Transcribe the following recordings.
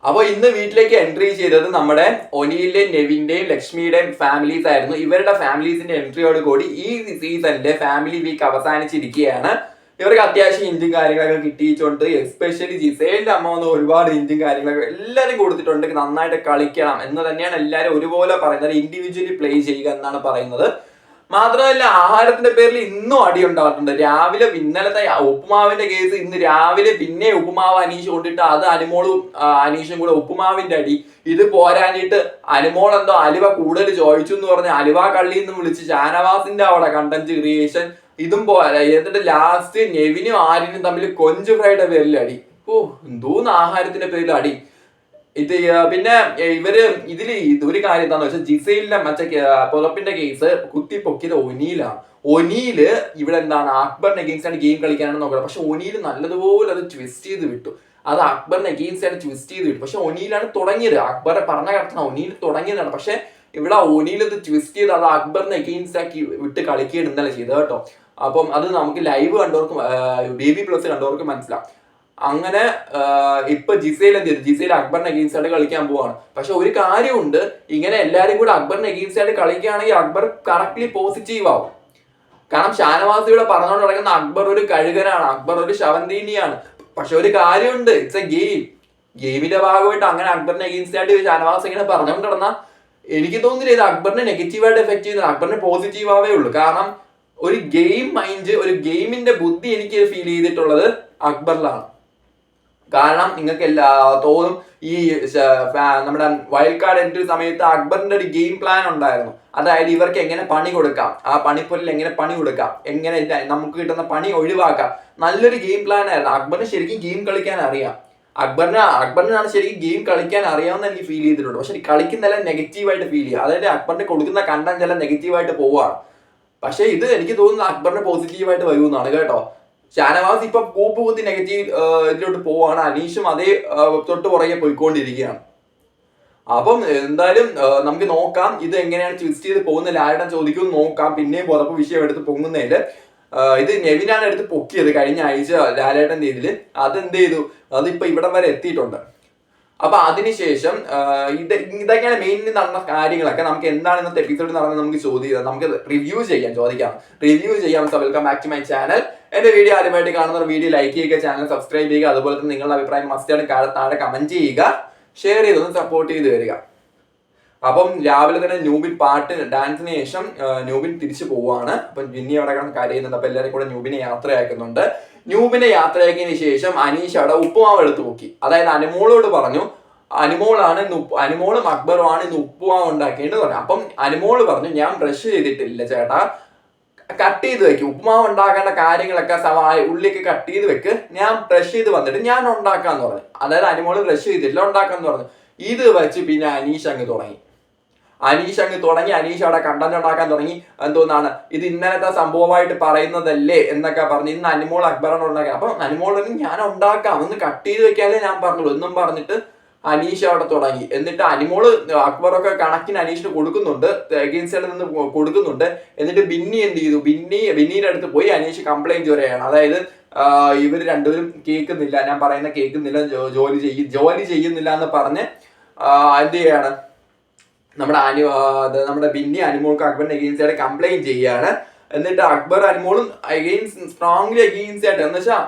അപ്പോൾ ഇന്ന് വീട്ടിലേക്ക് എൻട്രി ചെയ്തത് നമ്മുടെ ഒനിയിലെയും നെവിന്റെയും ലക്ഷ്മിയുടെയും ഫാമിലീസ് ആയിരുന്നു. ഇവരുടെ ഫാമിലീസിന്റെ എൻട്രിയോട് കൂടി ഈ സീസണിലെ ഫാമിലി വീക്ക് അവസാനിച്ചിരിക്കുകയാണ്. ഇവർക്ക് അത്യാവശ്യം ഇഞ്ചും കാര്യങ്ങളൊക്കെ കിട്ടിയിട്ടുണ്ട്. എസ്പെഷ്യലി ജിസേലിന്റെ അമ്മ വന്ന് ഒരുപാട് ഇഞ്ചും കാര്യങ്ങളൊക്കെ എല്ലാവരും കൊടുത്തിട്ടുണ്ട്. നന്നായിട്ട് കളിക്കണം എന്ന് തന്നെയാണ് എല്ലാവരും ഒരുപോലെ പറയുന്നത്. ഇൻഡിവിജ്വലി പ്ലേ ചെയ്യുക എന്നാണ് പറയുന്നത്. മാത്രമല്ല ആഹാരത്തിന്റെ പേരിൽ ഇന്നും അടി ഉണ്ടായിട്ടുണ്ട്. രാവിലെ ഇന്നലത്തെ ഉപ്പുമാവിന്റെ കേസ് ഇന്ന് രാവിലെ പിന്നെ ഉപ്പുമാവ് അനീഷ് കൊണ്ടിട്ട് അത് അനുമോളും അനീഷും കൂടെ ഉപ്പുമാവിന്റെ അടി. ഇത് പോരാഞ്ഞിട്ട് അനുമോൾ എന്തോ അലുവ കൂടുതൽ ചോദിച്ചു എന്ന് പറഞ്ഞ് അലുവ കള്ളി എന്ന് വിളിച്ച് ഷാനവാസിന്റെ അവിടെ കണ്ടന്റ് ക്രിയേഷൻ. ഇതും പോരാ. എന്നിട്ട് ലാസ്റ്റ് നെവിനും ആര്യനും തമ്മിൽ കൊഞ്ച് ഫ്രൈയുടെ പേരിൽ അടി. എന്തോന്ന് ആഹാരത്തിന്റെ പേരിൽ അടി. ഇത് പിന്നെ ഇവര് ഒരു കാര്യം എന്താന്ന് വെച്ചാൽ ജിസൈലിന്റെ മറ്റേ പുതപ്പിന്റെ കേസ് കുത്തിപ്പൊക്കിയത് ഒനീലാണ്. ഒനീല് ഇവിടെ എന്താണ് അക്ബറിന് അഗെയിൻസ്റ്റ് ആണ് ഗെയിം കളിക്കാനാണ് നോക്കുന്നത്. പക്ഷെ ഒനീല് നല്ലതുപോലെ അത് ട്വിസ്റ്റ് ചെയ്ത് വിട്ടു. അത് അക്ബറിന് അഗെയിൻസ്റ്റ് ആണ് ട്വിസ്റ്റ് ചെയ്ത് വിട്ടു. പക്ഷെ ഒനീലാണ് തുടങ്ങിയത്. അക്ബറെ പറഞ്ഞ കറക്റ്റാണ്, ഒനീൽ തുടങ്ങിയതാണ്. പക്ഷെ ഇവിടെ ഒനീൽ അത് ട്വിസ്റ്റ് ചെയ്ത് അത് അക്ബറിന് അഗെയിൻസ്റ്റ് ആക്കി വിട്ട് കളിക്കുകയാണ് ഇന്നലെ ചെയ്തത് കേട്ടോ. അപ്പം അത് നമുക്ക് ലൈവ് കണ്ടവർക്ക് ബേബി പ്ലസ് കണ്ടവർക്ക് മനസ്സിലാവും. അങ്ങനെ ഇപ്പൊ ജിസൈൽ എന്ത് ചെയ്തു? ജിസൈൽ അക്ബറിന് അഗെയിൻസ്റ്റ് ആയിട്ട് കളിക്കാൻ പോവാണ്. പക്ഷെ ഒരു കാര്യമുണ്ട്, ഇങ്ങനെ എല്ലാരും കൂടെ അക്ബറിന് അഗെയിൻസ്റ്റ് ആയിട്ട് കളിക്കുകയാണെങ്കിൽ അക്ബർ കറക്റ്റ്ലി പോസിറ്റീവ് ആവും. കാരണം ഷാനവാസിയുടെ പറഞ്ഞുകൊണ്ട് നടക്കുന്ന അക്ബർ ഒരു കഴുകനാണ്, അക്ബർ ഒരു ശവന്തീനിയാണ്. പക്ഷെ ഒരു കാര്യമുണ്ട്, ഇറ്റ്സ് എ ഗെയിം. ഗെയിമിന്റെ ഭാഗമായിട്ട് അങ്ങനെ അക്ബറിന് അഗെയിൻസ്റ്റ് ആയിട്ട് ഷാനവാസ് ഇങ്ങനെ പറഞ്ഞുകൊണ്ട് നടന്നാൽ എനിക്ക് തോന്നുന്നില്ല ഇത് അക്ബറിനെ നെഗറ്റീവായിട്ട് എഫക്ട് ചെയ്യുന്നത്. അക്ബറിന് പോസിറ്റീവ് ആവേ ഉള്ളൂ. കാരണം ഒരു ഗെയിം മൈൻഡ്, ഒരു ഗെയിമിന്റെ ബുദ്ധി എനിക്ക് ഫീൽ ചെയ്തിട്ടുള്ളത് അക്ബറിലാണ്. കാരണം നിങ്ങൾക്ക് തോന്നും ഈ നമ്മുടെ വൈൽഡ് കാർഡ് എൻട്രി സമയത്ത് അക്ബറിന്റെ ഒരു ഗെയിം പ്ലാൻ ഉണ്ടായിരുന്നു. അതായത് ഇവർക്ക് എങ്ങനെ പണി കൊടുക്കാം, ആ പണിപ്പൊരിൽ എങ്ങനെ പണി കൊടുക്കാം, എങ്ങനെ നമുക്ക് കിട്ടുന്ന പണി ഒഴിവാക്കാം. നല്ലൊരു ഗെയിം പ്ലാൻ ആയിരുന്നു. അക്ബറിന് ശരിക്കും ഗെയിം കളിക്കാൻ അറിയാം. അക്ബറിനാണ് ശരിക്കും ഗെയിം കളിക്കാൻ അറിയാമെന്ന് എനിക്ക് ഫീൽ ചെയ്തിട്ടുണ്ട്. പക്ഷെ കളിക്കുന്നെല്ലാം നെഗറ്റീവായിട്ട് ഫീൽ ചെയ്യുക. അതായത് അക്ബറിന് കൊടുക്കുന്ന കണ്ടന്റ് എല്ലാം നെഗറ്റീവായിട്ട് പോവുകയാണ്. പക്ഷെ ഇത് എനിക്ക് തോന്നുന്നു അക്ബറിന് പോസിറ്റീവായിട്ട് വരുമെന്നാണ് കേട്ടോ. ഷാനവാസ് ഇപ്പൊ കൂപ്പ് കുത്തി നെഗറ്റീവ് ഇതിലോട്ട് പോവാണ്. അനീഷും അതേ തൊട്ട് പുറകെ പോയിക്കൊണ്ടിരിക്കുകയാണ്. അപ്പം എന്തായാലും നമുക്ക് നോക്കാം ഇത് എങ്ങനെയാണ് ട്വിസ്റ്റ് ചെയ്ത് പോകുന്നില്ല. ആരുടെ ചോദിക്കും നോക്കാം. പിന്നെയും പുറപ്പ് വിഷയം എടുത്ത് പൊങ്ങുന്നതില് ഇത് നെവിനാണ് എടുത്ത് പൊക്കിയത് കഴിഞ്ഞ ആഴ്ച ലാലേട്ടൻ രീതിയിൽ. അതെന്ത് ചെയ്തു? അതിപ്പോ ഇവിടെ വരെ എത്തിയിട്ടുണ്ട്. അപ്പൊ അതിനുശേഷം ഇതൊക്കെയാണ് മെയിൻലി നടന്ന കാര്യങ്ങളൊക്കെ. നമുക്ക് എന്താണ് ഇന്നത്തെ എപ്പിസോഡ് നടന്നത് നമുക്ക് നമുക്ക് റിവ്യൂ ചോദിക്കാം. So welcome back to my channel. എന്റെ വീഡിയോ ആദ്യമായിട്ട് കാണുന്നവർ വീഡിയോ ലൈക്ക് ചെയ്യുക, ചാനൽ സബ്സ്ക്രൈബ് ചെയ്യുക. അതുപോലെ തന്നെ നിങ്ങളുടെ അഭിപ്രായം മസ്റ്റാണ് താഴെ കമന്റ് ചെയ്യുക, ഷെയർ ചെയ്തൊന്ന് സപ്പോർട്ട് ചെയ്ത് വരിക. അപ്പം രാവിലെ തന്നെ ന്യൂബിൻ ഡാൻസിന് ശേഷം ന്യൂബിൻ തിരിച്ചു പോവുകയാണ്. അപ്പൊ ജിന്നി അവിടെ കിടന്ന് കരയുന്നുണ്ട്. അപ്പൊ എല്ലാവരും കൂടെ ന്യൂബിനെ യാത്രയാക്കുന്നുണ്ട്. ന്യൂബിനെ യാത്രയാക്കിയതിന് ശേഷം അനീഷ് അവിടെ ഉപ്പുമാവ് എടുത്ത് നോക്കി. അതായത് അനുമോളോട് പറഞ്ഞു, അനുമോളും അക്ബറും ആണ് ഇന്ന് ഉപ്പുമാവ് ഉണ്ടാക്കിയെന്ന് പറഞ്ഞു. അപ്പം അനുമോള് പറഞ്ഞു, ഞാൻ ബ്രഷ് ചെയ്തിട്ടില്ല ചേട്ടാ, കട്ട് ചെയ്ത് വെക്കും. ഉപ്പുമാവ് ഉണ്ടാക്കേണ്ട കാര്യങ്ങളൊക്കെ ഉള്ളിയൊക്കെ കട്ട് ചെയ്ത് വെക്ക്, ഞാൻ ബ്രഷ് ചെയ്ത് വന്നിട്ട് ഞാൻ ഉണ്ടാക്കാന്ന് പറഞ്ഞു. അതായത് അനുമോള് ബ്രഷ് ചെയ്തിട്ടില്ല, ഉണ്ടാക്കാന്ന് പറഞ്ഞു. ഇത് വെച്ച് പിന്നെ അനീഷ് അങ്ങ് തുടങ്ങി. അനീഷ് അവിടെ കണ്ടന്റ് ഉണ്ടാക്കാൻ തുടങ്ങി. എന്തോന്നാണ് ഇത് ഇന്നലത്തെ സംഭവമായിട്ട് പറയുന്നതല്ലേ എന്നൊക്കെ പറഞ്ഞ് ഇന്ന് അനുമോൾ അക്ബറാണ് ഉണ്ടാക്കുക. അപ്പൊ അനുമോൾ ഞാൻ ഉണ്ടാക്കാം, ഒന്ന് കട്ട് ചെയ്ത് വെക്കാനേ ഞാൻ പറഞ്ഞുള്ളൂ എന്നും പറഞ്ഞിട്ട് അനീഷ് അവിടെ തുടങ്ങി. എന്നിട്ട് അനുമോള് അക്ബറൊക്കെ കണക്കിന് അനീഷിന് കൊടുക്കുന്നുണ്ട്, അഗെയിൻസ്റ്റ് നിന്ന് കൊടുക്കുന്നുണ്ട്. എന്നിട്ട് ബിന്നി എന്ത് ചെയ്തു? ബിന്നിയുടെ അടുത്ത് പോയി അനീഷ് കംപ്ലൈന്റ് വരെയാണ്. അതായത് ഇവർ രണ്ടുപേരും കേൾക്കുന്നില്ല, ഞാൻ പറയുന്ന കേൾക്കുന്നില്ല, ജോലി ചെയ്യുന്നില്ല എന്ന് പറഞ്ഞ് എന്ത് ചെയ്യാണ് നമ്മുടെ ബിന്നി അനുമോൾക്ക് അക്ബറിന്റെ അഗെയിൻസ്റ്റ് ആയിട്ട് കംപ്ലൈന്റ് ചെയ്യാണ്. എന്നിട്ട് അക്ബർ അനുമോളും സ്ട്രോങ്ലി അഗെയിൻസ്റ്റ് ആയിട്ട് എന്ന് വെച്ചാൽ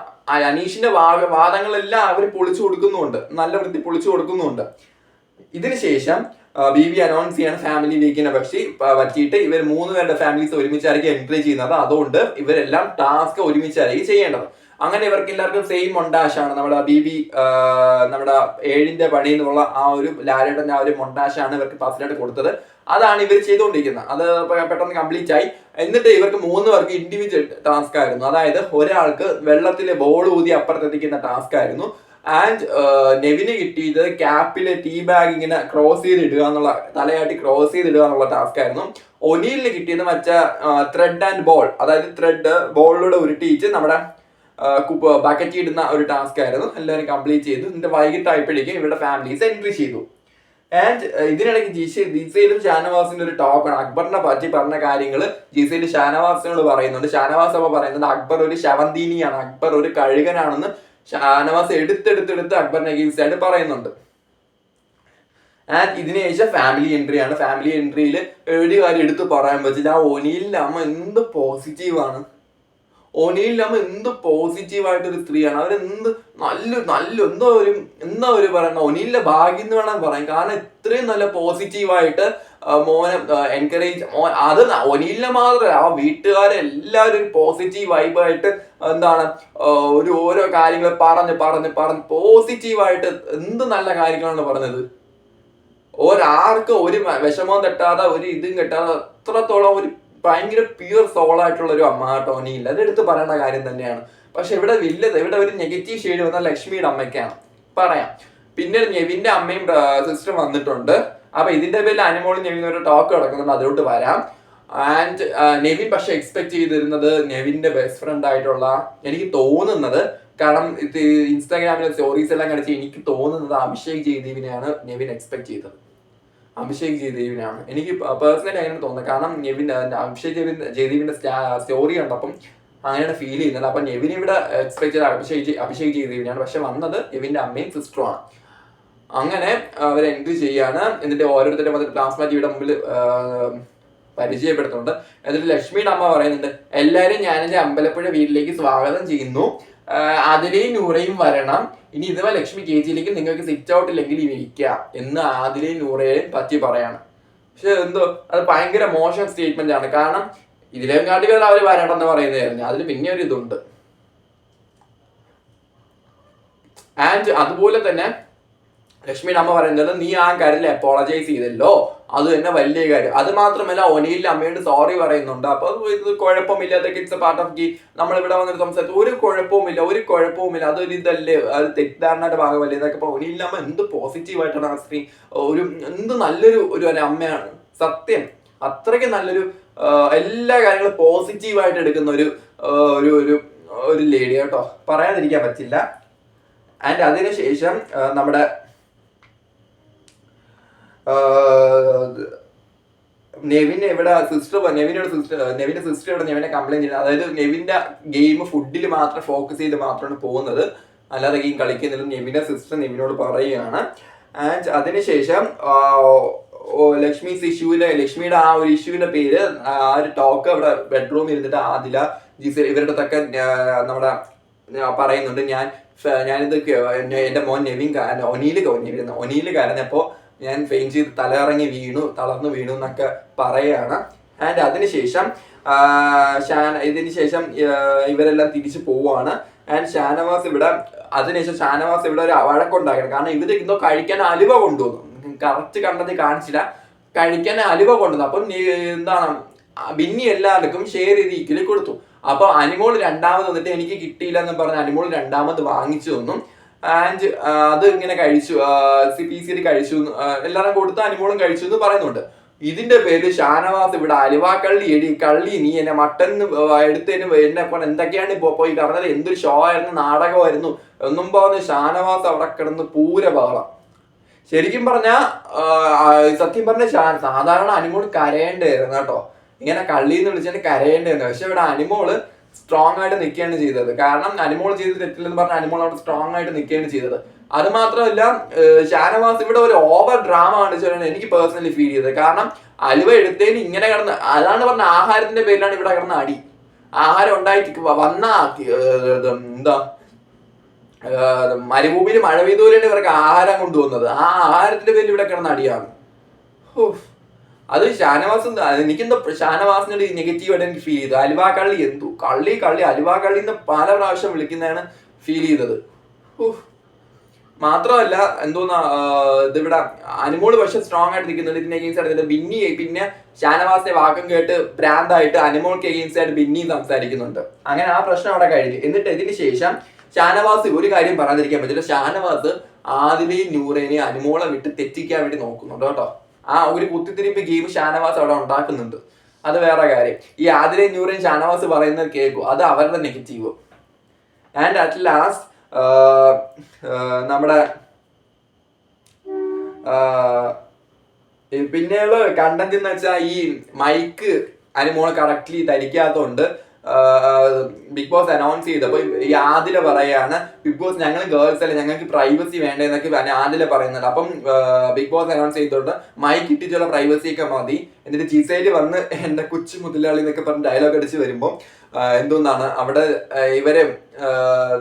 അനീഷിന്റെ വാദങ്ങളെല്ലാം അവർ പൊളിച്ചു കൊടുക്കുന്നുണ്ട്, നല്ല വൃത്തി പൊളിച്ചു കൊടുക്കുന്നുണ്ട്. ഇതിനുശേഷം ബി അനൗൺസ് ചെയ്യാണ് ഫാമിലി വീക്കിനെ പറ്റിയിട്ട് ഇവർ 3 പേരുടെ ഫാമിലീസ് ഒരുമിച്ചായിരിക്കും എൻട്രി ചെയ്യുന്നത്. അതുകൊണ്ട് ഇവരെല്ലാം ടാസ്ക് ഒരുമിച്ചായിരിക്കും ചെയ്യേണ്ടത്. അങ്ങനെ ഇവർക്ക് എല്ലാവർക്കും സെയിം മൊണ്ടാഷാണ്. നമ്മുടെ നമ്മുടെ 7ന്റെ പണി എന്നുള്ള ആ ഒരു ലാലേട്ടന്റെ ആ ഒരു മൊണ്ടാഷാണ് ഇവർക്ക് ഫസ്റ്റിലായിട്ട് കൊടുത്തത്. അതാണ് ഇവർ ചെയ്തുകൊണ്ടിരിക്കുന്നത്. അത് പെട്ടെന്ന് കംപ്ലീറ്റ് ആയി. എന്നിട്ട് ഇവർക്ക് 3 പേർക്ക് ഇൻഡിവിജ്വൽ ടാസ്ക് ആയിരുന്നു. അതായത് ഒരാൾക്ക് വെള്ളത്തിലെ ബോൾ ഊതി അപ്പുറത്തെത്തിക്കുന്ന ടാസ്ക് ആയിരുന്നു. ആൻഡ് നെവിന് കിട്ടിയത് ക്യാപ്പിലെ ടീ ബാഗ് ഇങ്ങനെ ക്രോസ് ചെയ്തിടുക എന്നുള്ള, തലയാട്ടി ക്രോസ് ചെയ്തിടുക എന്നുള്ള ടാസ്ക് ആയിരുന്നു. ഒനീലിന് കിട്ടിയത് മറ്റേ ത്രെഡ് ആൻഡ് ബോൾ, അതായത് ത്രെഡ് ബോളിലൂടെ ഉരുട്ടിയിട്ട് നമ്മുടെ ബക്കറ്റ് ഇടുന്ന ഒരു ടാസ്ക് ആയിരുന്നു. എല്ലാവരും കംപ്ലീറ്റ് ചെയ്തു. എന്നിട്ട് വൈകിട്ടായപ്പോഴേക്കും ഇവരുടെ ഫാമിലീസ് എൻട്രി ചെയ്തു. ആൻഡ് ഇതിനിടയ്ക്ക് ജിസയിലും ഷാനവാസിന്റെ ഒരു ടോക്കാണ്. അക്ബറിനെ പറ്റി പറഞ്ഞ കാര്യങ്ങൾ ജിസയിൽ ഷാനവാസിനോട് പറയുന്നുണ്ട്. ഷാനവാസ് അപ്പൊ പറയുന്നത് അക്ബർ ഒരു ശവന്തീനിയാണ്, അക്ബർ ഒരു കഴുകനാണെന്ന് ഷാനവാസ് എടുത്തെടുത്ത് അക്ബറിനെ അഗെയിൻസ്റ്റ് ആയിട്ട് പറയുന്നുണ്ട്. ആൻഡ് ഇതിന് ശേഷം ഫാമിലി എൻട്രി ആണ്. ഫാമിലി എൻട്രിയിൽ ഒരു കാര്യം എടുത്ത് പറയാൻ പറ്റില്ല, ആ ഒനിയിലിന്റെ അമ്മ എന്ത് പോസിറ്റീവാണ്. ഒനിയിലിന്റെ അമ്മ എന്ത് പോസിറ്റീവായിട്ടൊരു സ്ത്രീയാണ്. അവരെന്ത് നല്ല എന്താ ഒരു പറയുന്ന ഒനിയിലിന്റെ ഭാഗ്യം എന്ന് വേണം പറയാം. കാരണം ഇത്രയും നല്ല പോസിറ്റീവായിട്ട് മോനെ എൻകറേജ്, അത് ഒനിയിലിനെ മാത്രമല്ല ആ വീട്ടുകാരെല്ലാവരും ഒരു പോസിറ്റീവ് വൈബായിട്ട് എന്താണ് ഓരോ കാര്യങ്ങൾ പറഞ്ഞ് പോസിറ്റീവായിട്ട് എന്ത് നല്ല കാര്യങ്ങളാണ് പറഞ്ഞത്. ഒരാർക്കും ഒരു വിഷമവും തട്ടാതെ ഒരു ഇതും കെട്ടാതെ അത്രത്തോളം ഒരു ഭയങ്കര പ്യൂർ സോളായിട്ടുള്ള ഒരു അമ്മ ടോണിയില്ല, അതെടുത്ത് പറയേണ്ട കാര്യം തന്നെയാണ്. പക്ഷെ ഇവിടെ ഇവിടെ ഒരു നെഗറ്റീവ് ഷെയ്ഡ് വന്ന ലക്ഷ്മിയുടെ അമ്മയ്ക്കാണ് പറയാം. പിന്നെ നെവിന്റെ അമ്മയും സിസ്റ്ററും വന്നിട്ടുണ്ട്. അപ്പൊ ഇതിന്റെ പേരിൽ അനുമോളും നെവിനും ഒരു ടോക്ക് നടക്കുന്നുണ്ട്, അതിലോട്ട് വരാം. ആൻഡ് നെവിൻ പക്ഷെ എക്സ്പെക്ട് ചെയ്തിരുന്നത് നെവിന്റെ ബെസ്റ്റ് ഫ്രണ്ട് ആയിട്ടുള്ള, എനിക്ക് തോന്നുന്നത്, കാരണം ഇത് ഇൻസ്റ്റാഗ്രാമിലെ സ്റ്റോറീസ് എല്ലാം കാണിച്ച് എനിക്ക് തോന്നുന്നത് അഭിഷേക് ജയദീപിനെയാണ് നെവിൻ എക്സ്പെക്ട് ചെയ്തത്. അഭിഷേക് ജയദീപിനാണ് എനിക്ക് പേഴ്സണലി അങ്ങനെ തോന്നുന്നത്. കാരണം അഭിഷേക് ജയദീപിന്റെ സ്റ്റോറി കണ്ടപ്പം അങ്ങനെയാണ് ഫീൽ ചെയ്യുന്നത്. അപ്പൊ നെവിൻ ഇവിടെ എക്സ്പെക്ട് ചെയ്ത അഭിഷേക് ജയദീപിനാണ്. പക്ഷെ വന്നത് നെവിന്റെ അമ്മയും സിസ്റ്ററുമാണ്. അങ്ങനെ അവർ എൻട്രി ചെയ്യാണ്. എന്നിട്ട് ഓരോരുത്തരും വന്നിട്ട് പ്ലാസ്മ ടിവിയുടെ മുമ്പിൽ പരിചയപ്പെടുത്തുന്നുണ്ട്. എന്നിട്ട് ലക്ഷ്മിയുടെ അമ്മ പറയുന്നുണ്ട്, എല്ലാവരും ഞാൻ എൻ്റെ അമ്പലപ്പുഴ വീട്ടിലേക്ക് സ്വാഗതം ചെയ്യുന്നു, ആദിലയും നൂറയും വരണം, ഇനി ഇതുവരെ ലക്ഷ്മി കേജിയിലേക്ക് നിങ്ങൾക്ക് സിറ്റ് ഔട്ടില്ലെങ്കിൽ ഇരിക്കാം എന്ന് ആദിലയും നൂറയും പറ്റി പറയാണ്. പക്ഷെ എന്തോ അത് ഭയങ്കര മോശം സ്റ്റേറ്റ്മെന്റ് ആണ്. കാരണം ഇതിലേം കാട്ടികൾ അവർ വരണമെന്ന് പറയുന്നതായിരുന്നു. അതിൽ പിന്നെ ഒരു ഇതുണ്ട്. ആൻഡ് അതുപോലെ തന്നെ ലക്ഷ്മിയുടെ അമ്മ പറയുന്നത്, നീ ആ കാര്യത്തിൽ അപ്പോളജൈസ് ചെയ്തല്ലോ, അത് തന്നെ വലിയ കാര്യം. അത് മാത്രമല്ല ഒനിയിലെ അമ്മയോട് സോറി പറയുന്നുണ്ട്. അപ്പൊ ഇത് കുഴപ്പമില്ല, അതൊക്കെ it's A part of game, നമ്മളിവിടെ വന്നിട്ട് സംസാരിച്ചു ഒരു കുഴപ്പവുമില്ല, അതൊരു ഇതല്ലേ, അത് തെറ്റിദ്ധാരണയുടെ ഭാഗമല്ലേ എന്നൊക്കെ. അപ്പൊ ഒനിയിലെ അമ്മ എന്ത് പോസിറ്റീവായിട്ടാണ് ആ സ്ത്രീ, എന്ത് നല്ലൊരു അമ്മയാണ് സത്യം. അത്രയ്ക്ക് നല്ലൊരു എല്ലാ കാര്യങ്ങളും പോസിറ്റീവായിട്ട് എടുക്കുന്ന ഒരു ലേഡി കേട്ടോ, പറയാതിരിക്കാൻ പറ്റില്ല. ആൻഡ് അതിനുശേഷം നമ്മുടെ നെവിന്റെ സിസ്റ്റർ ഇവിടെ നെവിനെ കംപ്ലൈന്റ് ചെയ്യുന്നത്, അതായത് നെവിന്റെ ഗെയിം ഫുഡിൽ മാത്രം ഫോക്കസ് ചെയ്ത് മാത്രമാണ് പോകുന്നത്, അല്ലാതെ ഗെയിം കളിക്കുന്നില്ല. നെവിന്റെ സിസ്റ്റർ നെവിനോട് പറയുകയാണ്. ആൻഡ് അതിനുശേഷം ലക്ഷ്മിയുടെ ആ ഒരു ഇഷ്യൂവിന്റെ പേര്, ആ ഒരു ടോക്ക് അവിടെ ബെഡ്റൂമിൽ ഇരുന്നിട്ട് ആദില ഇവരുടെ തക്കെ നമ്മുടെ പറയുന്നുണ്ട്, ഞാനിത് എന്റെ മോൻ ഒനിയിൽ കരഞ്ഞപ്പോ ഞാൻ ഫെയിൻ ചെയ്ത് തളർന്നു വീണു എന്നൊക്കെ പറയാണ്. ആൻഡ് അതിനുശേഷം ഇവരെല്ലാം തിരിച്ചു പോവാണ്. ആൻഡ് ഷാനവാസ് ഇവിടെ ഒരു വഴക്കുണ്ടാക്കണം. കാരണം ഇവര് എന്തോ കഴിക്കാൻ അലുവ കൊണ്ടുവന്നു, കറക്റ്റ് കണ്ടത് കാണിച്ചില്ല, കഴിക്കാൻ അലുവ കൊണ്ടുവന്നു. അപ്പം എന്താണ് ബിന്നി എല്ലാവർക്കും ഷെയർ ചെയ്ത് ഈക്വലി കൊടുത്തു. അപ്പൊ അനിമോൾ രണ്ടാമത് വന്നിട്ട് എനിക്ക് കിട്ടിയില്ല എന്ന് പറഞ്ഞ് അനിമോൾ രണ്ടാമത് വാങ്ങിച്ചു തന്നു. ആൻഡ് അത് ഇങ്ങനെ കഴിച്ചു, CPC കഴിച്ചു, എല്ലാവരും കൊടുത്ത് അനിമോളും കഴിച്ചു എന്ന് പറയുന്നുണ്ട്. ഇതിന്റെ പേര് ഷാനവാസ് ഇവിടെ അലുവ കള്ളി നീ എന്നെ മട്ടൻ എടുത്തതിന് എന്നെ എന്തൊക്കെയാണ് പോയി പറഞ്ഞത്, എന്തൊരു ഷോ ആയിരുന്നു, നാടകമായിരുന്നു ഒന്നും പറഞ്ഞ് ഷാനവാസ് അവിടെ കിടന്ന് പൂരബഹളം. ശരിക്കും പറഞ്ഞാൽ സത്യം പറഞ്ഞ സാധാരണ അനിമോൾ കരയേണ്ടായിരുന്നു കേട്ടോ, ഇങ്ങനെ കള്ളിന്ന് വിളിച്ചാൽ കരയേണ്ടായിരുന്നു. പക്ഷെ ഇവിടെ അനിമോള് സ്ട്രോങ് ആയിട്ട് നിൽക്കുകയാണ് ചെയ്തത്. കാരണം അനിമോൾ ചെയ്ത് തെറ്റില്ലെന്ന് പറഞ്ഞാൽ അനിമോൾ അവിടെ സ്ട്രോങ് ആയിട്ട് നിൽക്കുകയാണ് ചെയ്തത്. അത് മാത്രമല്ല ഷാനവാസ് ഇവിടെ ഒരു ഓവർ ഡ്രാമ കാണിച്ചാണ് എനിക്ക് പേഴ്സണലി ഫീൽ ചെയ്തത്. കാരണം അലുവ എടുത്തതിന് ഇങ്ങനെ കിടന്ന്, അതാണ് പറഞ്ഞ ആഹാരത്തിന്റെ പേരിലാണ് ഇവിടെ കിടന്ന അടി. ആഹാരം ഉണ്ടായിട്ട് വന്ന എന്താ മരുഭൂമിയിൽ മഴ പെയ്തോലെയാണ് ഇവർക്ക് ആഹാരം കൊണ്ടുവന്നത്, ആ ആഹാരത്തിന്റെ പേരിൽ ഇവിടെ കിടന്ന അടിയാണ്. അത് ഷാനവാസ് എനിക്കെന്തോ ഷാനവാസിനോട് നെഗറ്റീവായിട്ട് എനിക്ക് ഫീൽ ചെയ്തു. അലുവ കള്ളി അലുവ കള്ളി എന്ന് പല പ്രാവശ്യം വിളിക്കുന്നതാണ് ഫീൽ ചെയ്തത്. മാത്രമല്ല എന്തോന്നാ ഇതിവിടെ അനിമോള് പക്ഷെ സ്ട്രോങ് ആയിട്ട് നിൽക്കുന്നുണ്ട്. ഇതിന് എഗെയിൻസ്റ്റ് ആയിട്ട് ബിന്നി, പിന്നെ ഷാനവാസിന്റെ വാക്കും കേട്ട് ഭ്രാന്തായിട്ട് അനിമോൾക്ക് എഗെയിൻസ്റ്റ് ആയിട്ട് ബിന്നിയും സംസാരിക്കുന്നുണ്ട്. അങ്ങനെ ആ പ്രശ്നം അവിടെ കഴിഞ്ഞു. എന്നിട്ട് ഇതിന് ശേഷം ഷാനവാസ് ഒരു കാര്യം പറയാതിരിക്കാൻ പറ്റില്ല, ഷാനവാസ് ആദിലയും നൂറേനെയും അനിമോളെ വിട്ട് തെറ്റിക്കാൻ വേണ്ടി നോക്കുന്നുണ്ട് കേട്ടോ. ആ ഒരു കുത്തിത്തിരിപ്പ് ഗെയിം ഷാനവാസ് അവിടെ ഉണ്ടാക്കുന്നുണ്ട്, അത് വേറെ കാര്യം. ഈ ആദിലയും നൂറേയും ഷാനവാസ് പറയുന്നത് കേൾക്കും, അത് അവരുടെ നെഗറ്റീവ്. ആൻഡ് അറ്റ് ലാസ്റ്റ് നമ്മുടെ പിന്നെയുള്ള കണ്ടന്റ് എന്ന് വെച്ചാൽ ഈ മൈക്ക് അനിമോള് കറക്റ്റ്ലി ധരിക്കാത്തതുകൊണ്ട് ബിഗ് ബോസ് അനൗൺസ് ചെയ്തപ്പോൾ ഈ ആദില പറയാണ് ബിഗ് ബോസ് ഞങ്ങൾ ഗേൾസ് അല്ലേ, ഞങ്ങൾക്ക് പ്രൈവസി വേണ്ടതെന്നൊക്കെ ആദില പറയുന്നുണ്ട്. അപ്പം ബിഗ് ബോസ് അനൗൺസ് ചെയ്തോണ്ട് മൈക്ക് ഇട്ടിട്ടുള്ള പ്രൈവസി ഒക്കെ മതി. എന്നിട്ട് ജിസയിൽ വന്ന് എന്റെ കൊച്ചു മുതലാളി എന്നൊക്കെ പറഞ്ഞ് ഡയലോഗ് അടിച്ച് വരുമ്പോൾ എന്തോന്നാണ് അവിടെ ഇവരെ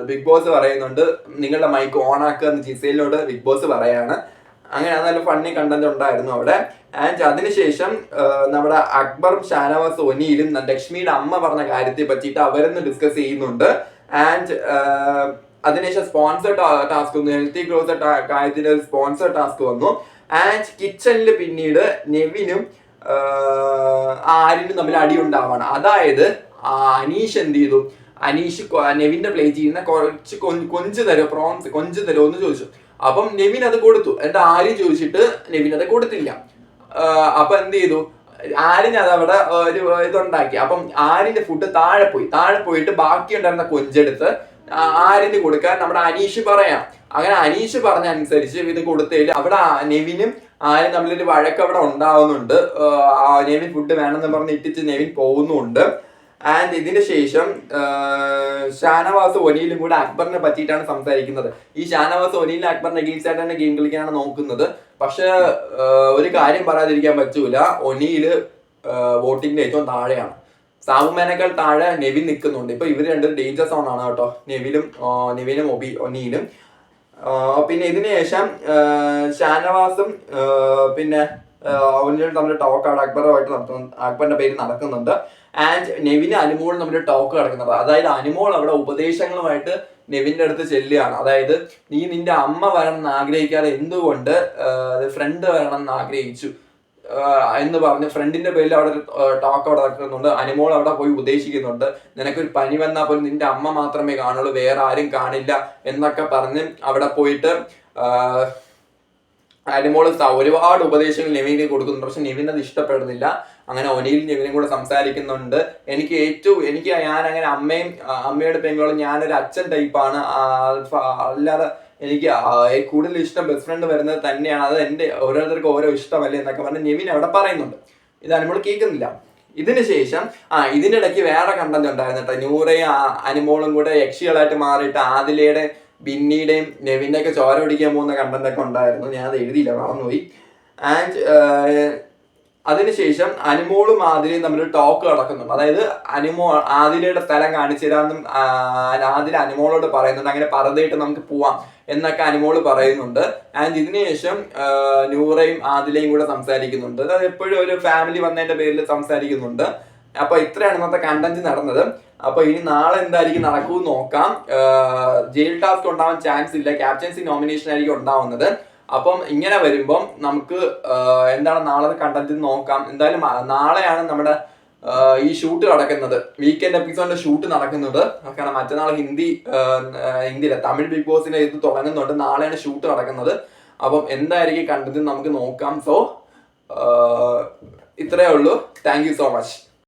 ബിഗ് ബോസ് പറയുന്നുണ്ട് നിങ്ങളുടെ മൈക്ക് ഓൺ ആക്കുക എന്ന് ജിസയിലോട് ബിഗ് ബോസ് പറയാണ്. അങ്ങനെ നല്ല ഫണ്ണി കണ്ടന്റ് ഉണ്ടായിരുന്നു അവിടെ. ആൻഡ് അതിനുശേഷം നമ്മുടെ അക്ബറും ഷാനവാസ് ഒനിയിലും ലക്ഷ്മിയുടെ അമ്മ പറഞ്ഞ കാര്യത്തെ പറ്റിയിട്ട് അവരൊന്ന് ഡിസ്കസ് ചെയ്യുന്നുണ്ട്. ആൻഡ് അതിനുശേഷം സ്പോൺസർ ടാസ്ക് വന്നു, ഹെൽത്തി ഗ്രോത്ത് കാര്യത്തിന്റെ സ്പോൺസർ ടാസ്ക് വന്നു. ആൻഡ് കിച്ചണിൽ പിന്നീട് നെവിനും ആര്യനും തമ്മിൽ അടി ഉണ്ടാവാണ്. അതായത് അനീഷ് എന്ത് ചെയ്തു, അനീഷ് നെവിന്റെ പ്ലേറ്റ് ചെയ്യുന്ന കുറച്ച് കൊഞ്ച് തരോ, പ്രോൺസ് കൊഞ്ച് തരോ എന്ന് ചോദിച്ചു. അപ്പം നെവിൻ അത് കൊടുത്തു. എന്നിട്ട് ആര്യൻ ചോദിച്ചിട്ട് നെവിൻ അത് കൊടുത്തില്ല. അപ്പൊ എന്ത് ചെയ്തു, ആര്യൻ അത് അവിടെ ഒരു ഇതുണ്ടാക്കി. അപ്പം ആര്യന്റെ ഫുഡ് താഴെ പോയിട്ട് ബാക്കി ഉണ്ടായിരുന്ന കൊഞ്ചെടുത്ത് ആര്യന് കൊടുക്കാൻ നമ്മുടെ അനീഷ് പറയാം. അങ്ങനെ അനീഷ് പറഞ്ഞ അനുസരിച്ച് ഇത് കൊടുത്തതിൽ അവിടെ നെവിനും ആര്യൻ തമ്മിലൊരു വഴക്ക് അവിടെ ഉണ്ടാവുന്നുണ്ട്. നെവിൻ ഫുഡ് വേണമെന്ന് പറഞ്ഞ് ഇട്ടിച്ച് നെവിൻ പോകുന്നുണ്ട്. ആൻഡ് ഇതിന് ശേഷം ഷാനവാസ് ഒനിയിലും കൂടെ അക്ബറിനെ പറ്റിയിട്ടാണ് സംസാരിക്കുന്നത്. ഈ ഷാനവാസ് ഒനിയിലും അക്ബറിനെ അഗെയിൻസ്റ്റ് ആയിട്ട് തന്നെ ഗെയിം കളിക്കാനാണ് നോക്കുന്നത്. പക്ഷെ ഒരു കാര്യം പറയാതിരിക്കാൻ പറ്റൂല, ഒനിയില് വോട്ടിങ്ങിന്റെ ഏറ്റവും താഴെയാണ്. സാബുമേനേക്കാൾ താഴെ നെവിൻ നിൽക്കുന്നുണ്ട്. ഇപ്പൊ ഇവര് രണ്ടും ഡേഞ്ചർ സോൺ ആണ് കേട്ടോ, നെവിനും ഒനിയിലും. പിന്നെ ഇതിന് ശേഷം ഷാനവാസും പിന്നെ ഒനിയിലും തമ്മിൽ ടോക്കാണ് അക്ബറുമായിട്ട് നടത്തുന്നത്, അക്ബറിന്റെ പേര് നടക്കുന്നുണ്ട്. ആൻഡ് നെവിന് അനുമോളും നമ്മുടെ ടോക്ക് നടക്കുന്നത്. അതായത് അനുമോൾ അവിടെ ഉപദേശങ്ങളുമായിട്ട് നെവിന്റെ അടുത്ത് ചെല്ലുകയാണ്. അതായത് നീ നിന്റെ അമ്മ വരണം എന്ന് ആഗ്രഹിക്കാതെ എന്തുകൊണ്ട് ഫ്രണ്ട് വരണം എന്ന് ആഗ്രഹിച്ചു എന്ന് പറഞ്ഞ് ഫ്രണ്ടിന്റെ പേരിൽ അവിടെ ടോക്ക് അവിടെ നടക്കുന്നുണ്ട്. അനുമോൾ അവിടെ പോയി ഉപദേശിക്കുന്നുണ്ട്. നിനക്കൊരു പനി വന്നാൽ പോലും നിന്റെ അമ്മ മാത്രമേ കാണുള്ളൂ, വേറെ ആരും കാണില്ല എന്നൊക്കെ പറഞ്ഞ് അവിടെ പോയിട്ട് അനുമോൾ ഒരുപാട് ഉപദേശങ്ങൾ നെവിന് കൊടുക്കുന്നുണ്ട്. പക്ഷെ നെവിൻ അത് ഇഷ്ടപ്പെടുന്നില്ല. അങ്ങനെ ഒനിയിൽ നെവിനും കൂടെ സംസാരിക്കുന്നുണ്ട്. ഞാൻ അങ്ങനെ അമ്മയുടെ പെങ്ങളും ഞാനൊരു അച്ഛൻ ടൈപ്പാണ്, അല്ലാതെ എനിക്ക് കൂടുതൽ ഇഷ്ടം ബെസ്റ്റ് ഫ്രണ്ട് വരുന്നത് തന്നെയാണ്, അത് എന്റെ ഓരോരുത്തർക്കും ഓരോ ഇഷ്ടമല്ലേ എന്നൊക്കെ പറഞ്ഞ് നെവിൻ അവിടെ പറയുന്നുണ്ട്. ഇത് അനുമോൾ കേൾക്കുന്നില്ല. ഇതിന് ശേഷം ഇതിന്റെ ഇടയ്ക്ക് വേറെ കണ്ടന്റ് ഉണ്ടായിരുന്നു കേട്ടോ. നൂറയും അനുമോളും കൂടെ യക്ഷികളായിട്ട് മാറിയിട്ട് ആദിലയുടെ ബിന്നിയുടെയും നെവിന്റെ ഒക്കെ ചോര പിടിക്കാൻ പോകുന്ന കണ്ടന്റ് ഒക്കെ ഉണ്ടായിരുന്നു. ഞാൻ അത് എഴുതിയില്ല, മറന്നുപോയി. ആൻഡ് അതിനുശേഷം അനുമോളും ആദിലയും തമ്മിൽ ടോക്ക് നടക്കുന്നുണ്ട്. അതായത് ആദിലയുടെ സ്ഥലം കാണിച്ചു തരാമെന്നും ആദില അനുമോളോട് പറയുന്നുണ്ട്. അങ്ങനെ പറതയിട്ട് നമുക്ക് പോവാം എന്നൊക്കെ അനുമോള് പറയുന്നുണ്ട്. ആൻഡ് ഇതിനുശേഷം നൂറയും ആദിലയും കൂടെ സംസാരിക്കുന്നുണ്ട്. അത് എപ്പോഴും ഒരു ഫാമിലി വന്നതിന്റെ പേരിൽ സംസാരിക്കുന്നുണ്ട്. അപ്പൊ ഇത്രയാണ് ഇന്നത്തെ കണ്ടന്റ് നടന്നത്. അപ്പൊ ഇനി നാളെ എന്തായിരിക്കും നടക്കുമെന്ന് നോക്കാം. ജയിൽ ടാസ്ക് ഉണ്ടാവാൻ ചാൻസ് ഇല്ല, ക്യാപ്റ്റൻസി നോമിനേഷൻ ആയിരിക്കും ഉണ്ടാവുന്നത്. അപ്പം ഇങ്ങനെ വരുമ്പം നമുക്ക് എന്താണ് നാളെ കണ്ടന്റ് നോക്കാം. എന്തായാലും നാളെയാണ് നമ്മുടെ ഈ ഷൂട്ട് നടക്കുന്നത്, വീക്കെൻഡ് എപ്പിസോഡിന്റെ ഷൂട്ട് നടക്കുന്നത്. കാരണം മറ്റന്നാൾ ഹിന്ദിയിലെ തമിഴ് ബിഗ് ബോസിന്റെ ഇത് തുടങ്ങുന്നുണ്ട്. നാളെയാണ് ഷൂട്ട് നടക്കുന്നത്. അപ്പം എന്തായിരിക്കും കണ്ടന്റ് നമുക്ക് നോക്കാം. സോ ഇത്രയേ ഉള്ളൂ. Thank you so much.